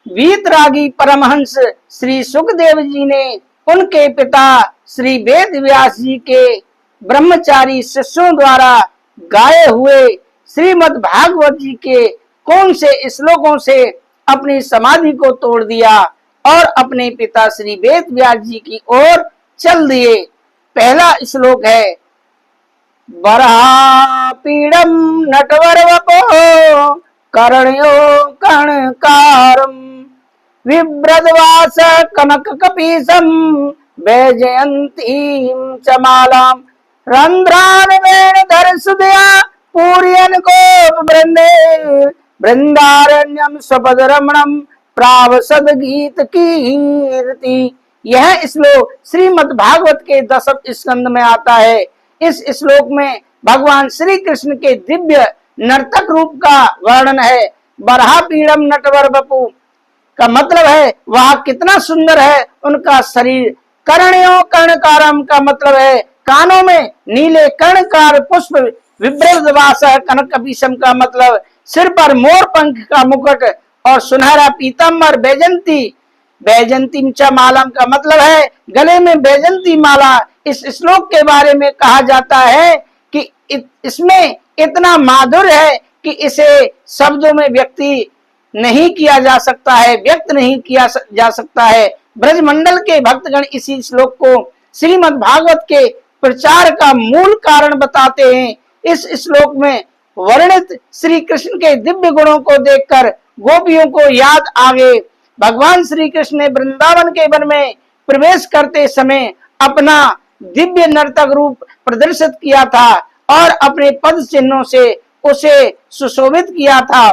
वीतरागी परमहंस श्री सुखदेव जी ने उनके पिता श्री वेद व्यास जी के ब्रह्मचारी शिष्यों द्वारा गाए हुए श्रीमद् भागवत जी के कौन से श्लोकों से अपनी समाधि को तोड़ दिया और अपने पिता श्री वेद व्यास जी की ओर चल दिए। पहला श्लोक है, वरापीडम नटवर वपो कर्ण्यो कर्णकारम विभ्रदवास कनक कपीसम वैजयंतीम च मालाम रंध्रान वेणुधर सुदया पूर्यन को वृंदे वृंदारण्यम स्वपद रमणम प्रावसद गीत कीर्ति। यह श्लोक श्रीमद् भागवत के 10वें स्कंद में आता है। इस श्लोक में भगवान श्री कृष्ण के दिव्य नर्तक रूप का वर्णन है। बरहा पीड़म नटवर बपू का मतलब है वह कितना सुंदर है उनका शरीर। कर्णयो कर्णकारम का मतलब है कानों में नीले कर्णकार पुष्प। विभ्रदवास कनक कपीसम का मतलब सिर पर मोर पंख का मुकुट और सुनहरा पीताम्बर। बैजंती च मालाम का मतलब है गले में बैजंती माला। इस श्लोक के बारे में कहा जाता है कि इसमें इतना माधुर्य है कि इसे शब्दों में नहीं किया जा सकता है, व्यक्त नहीं किया जा सकता है। ब्रजमंडल के भक्तगण इसी श्लोक को श्रीमद् भागवत के प्रचार का मूल कारण बताते हैं। इस श्लोक में वर्णित श्री कृष्ण के दिव्य गुणों को देखकर गोपियों को याद आ गए। भगवान श्री कृष्ण ने वृंदावन के वन में प्रवेश करते समय अपना दिव्य नर्तक रूप प्रदर्शित किया था और अपने पद चिन्हों से उसे सुशोभित किया था।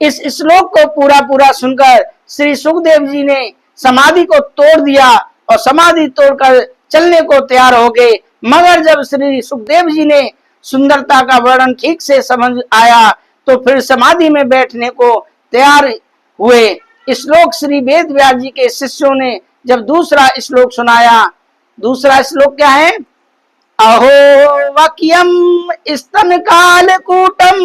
इस श्लोक को पूरा सुनकर श्री सुखदेव जी ने समाधि को तोड़ दिया और समाधि तोड़कर चलने को तैयार हो गए। मगर जब श्री सुखदेव जी ने सुंदरता का वर्णन ठीक से समझ आया तो फिर समाधि में बैठने को तैयार हुए। श्लोक श्री वेद व्यास जी के शिष्यों ने जब दूसरा श्लोक सुनाया, दूसरा श्लोक क्या है, अहो वक्यम स्तन कालकूटम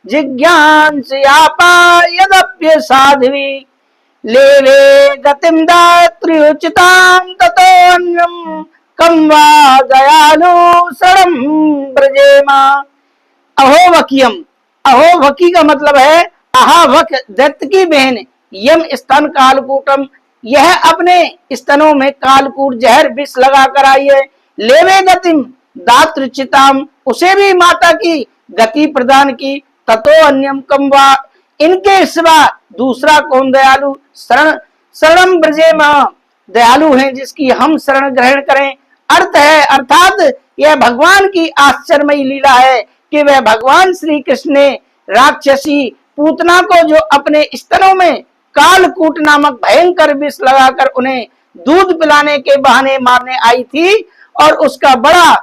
जिज्ञांसयापा यदप्य साध्वी लेवे गतिम दात्र्युचितां ततोऽन्यं कं वा दयालु शरणं ब्रजेमा। अहो वक्यम, अहो वकी का मतलब है आहा वक दैत्य की बहन। यम स्तन कालकूटम, यह अपने स्तनों में कालकूट जहर विष लगा कर आई है। लेवे गतिम दातृचिताम, उसे भी माता की गति प्रदान की। ततो अन्यम कम वा, इनके सिवा दूसरा कौन दयालु। शरणम ब्रजेमा, दयालु है जिसकी हम शरण ग्रहण करें। अर्थ है अर्थात यह भगवान की आश्चर्यमयी लीला है कि वह भगवान श्री कृष्ण ने राक्षसी पूतना को जो अपने स्तनों में कालकूट नामक भयंकर विष लगाकर उन्हें दूध पिलाने के बहाने मारने आई थी और उसका बड़ा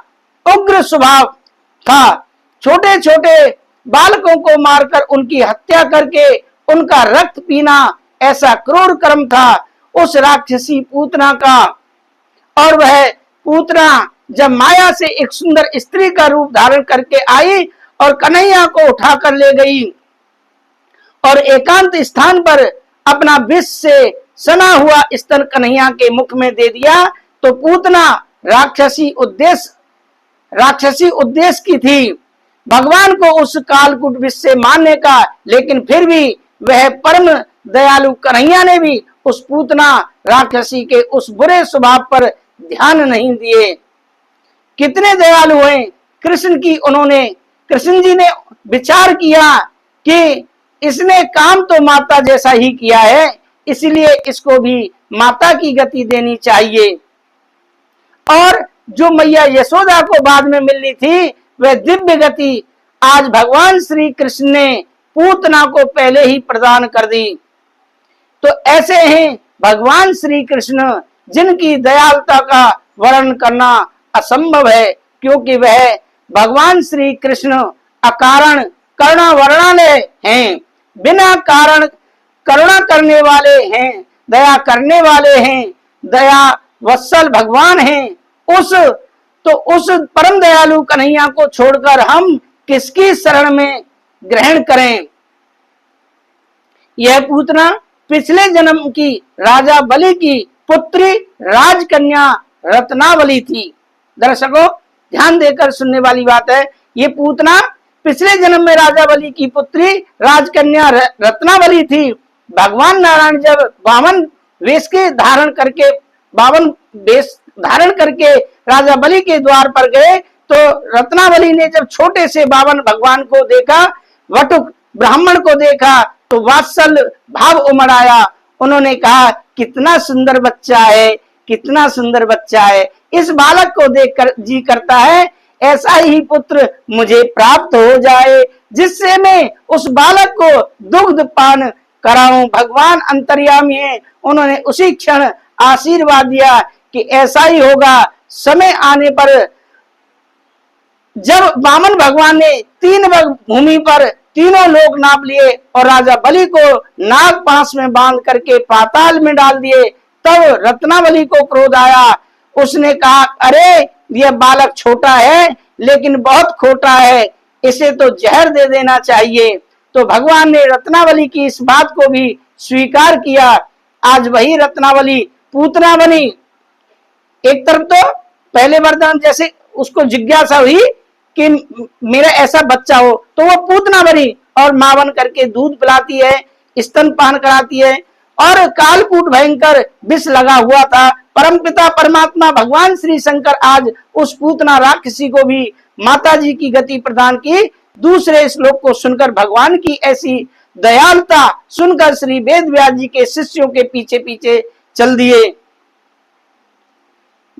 उग्र स्वभाव था। छोटे छोटे बालकों को मारकर उनकी हत्या करके उनका रक्त पीना ऐसा क्रूर कर्म था उस राक्षसी पूतना का। और वह पूतना जब माया से एक सुंदर स्त्री का रूप धारण करके आई और कन्हैया को उठाकर ले गई और एकांत स्थान पर अपना विष से सना हुआ स्तन कन्हैया के मुख में दे दिया, तो पूतना राक्षसी उद्देश्य की थी भगवान को उस कालकूट विष से मारने का। लेकिन फिर भी वह परम दयालु कन्हैया ने भी उस पूतना राक्षसी के उस बुरे स्वभाव पर ध्यान नहीं दिए। कितने दयालु हैं कृष्ण की। कृष्ण जी ने विचार किया कि इसने काम तो माता जैसा ही किया है, इसलिए इसको भी माता की गति देनी चाहिए। और जो मैया यशोदा को बाद में मिलनी थी वह दिव्य गति आज भगवान श्री कृष्ण ने पूतना को पहले ही प्रदान कर दी। तो ऐसे हैं भगवान श्री कृष्ण जिनकी दयालुता का वर्णन करना असंभव है, क्योंकि वह भगवान श्री कृष्ण अकारण करुणा वर्णालय हैं, बिना कारण करुणा करने वाले हैं, दया करने वाले हैं, दया वत्सल भगवान हैं। उस परम दयालु कन्हैया को छोड़कर हम किसकी शरण में ग्रहण करें। यह पूतना पिछले जन्म की राजा बलि की पुत्री राजकन्या रत्नावली थी। दर्शकों, ध्यान देकर सुनने वाली बात है, ये पूतना पिछले जन्म में राजा बलि की पुत्री राजकन्या रत्नावली थी। भगवान नारायण जब बावन वेश धारण करके राजा बलि के द्वार पर गए तो रत्नावली ने जब छोटे से बावन भगवान को देखा, वटुक ब्राह्मण को देखा तो वात्सल्य भाव उमड़ आया। उन्होंने कहा, कितना सुंदर बच्चा है, कितना सुंदर बच्चा है। इस बालक को देखकर जी करता है ऐसा ही पुत्र मुझे प्राप्त हो जाए, जिससे मैं उस बालक को दुग्ध पान कराऊं। भगवान अंतर्यामी है, उन्होंने उसी क्षण आशीर्वाद दिया कि ऐसा ही होगा। समय आने पर जब वामन भगवान ने 3 भूमि पर तीनों लोग नाप लिए और राजा बलि को नाग पास में बांध करके पाताल में डाल दिए, तब रत्नावली को क्रोध आया। उसने कहा, अरे यह बालक छोटा है लेकिन बहुत खोटा है, इसे तो जहर दे देना चाहिए। तो भगवान ने रत्नावली की इस बात को भी स्वीकार किया। आज वही रत्नावली पूतना बनी। एक तरफ तो पहले वरदान जैसे उसको जिज्ञासा हुई कि मेरा ऐसा बच्चा हो, तो वो पूतना बनी और मां बन करके दूध पिलाती है, स्तनपान कराती है। और कालकूट भयंकर विष लगा हुआ था। परमपिता परमात्मा भगवान श्री शंकर आज उस पूतना राक्षसी को भी माता जी की गति प्रदान की। दूसरे श्लोक को सुनकर भगवान की ऐसी दयालुता सुनकर श्री वेद व्यास जी के शिष्यों के पीछे पीछे चल दिए।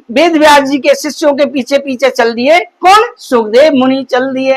वेद व्यास जी के शिष्यों के पीछे पीछे चल दिए। कौन? सुखदेव मुनि चल दिए।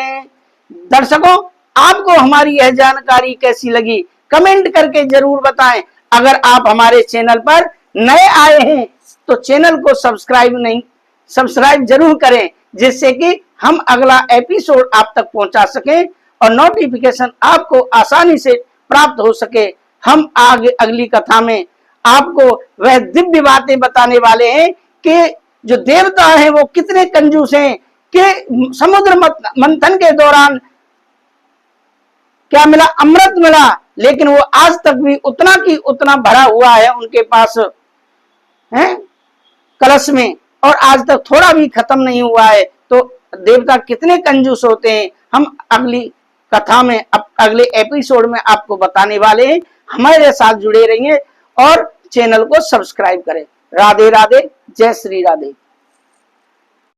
दर्शकों, आपको हमारी यह जानकारी कैसी लगी कमेंट करके जरूर बताएं। अगर आप हमारे चैनल पर नए आए हैं तो चैनल को सब्सक्राइब जरूर करें, जिससे कि हम अगला एपिसोड आप तक पहुंचा सकें और नोटिफिकेशन आपको आसानी से प्राप्त हो सके। हम आगे अगली कथा में आपको वह दिव्य बातें बताने वाले हैं कि जो देवता हैं वो कितने कंजूस हैं, कि समुद्र मंथन के दौरान क्या मिला? अमृत मिला, लेकिन वो आज तक भी उतना की उतना भरा हुआ है उनके पास है कलश में, और आज तक थोड़ा भी खत्म नहीं हुआ है। तो देवता कितने कंजूस होते हैं, हम अगली कथा में अगले एपिसोड में आपको बताने वाले हैं। हमारे साथ जुड़े रहिए और चैनल को सब्सक्राइब करें। राधे राधे, जय श्री राधे।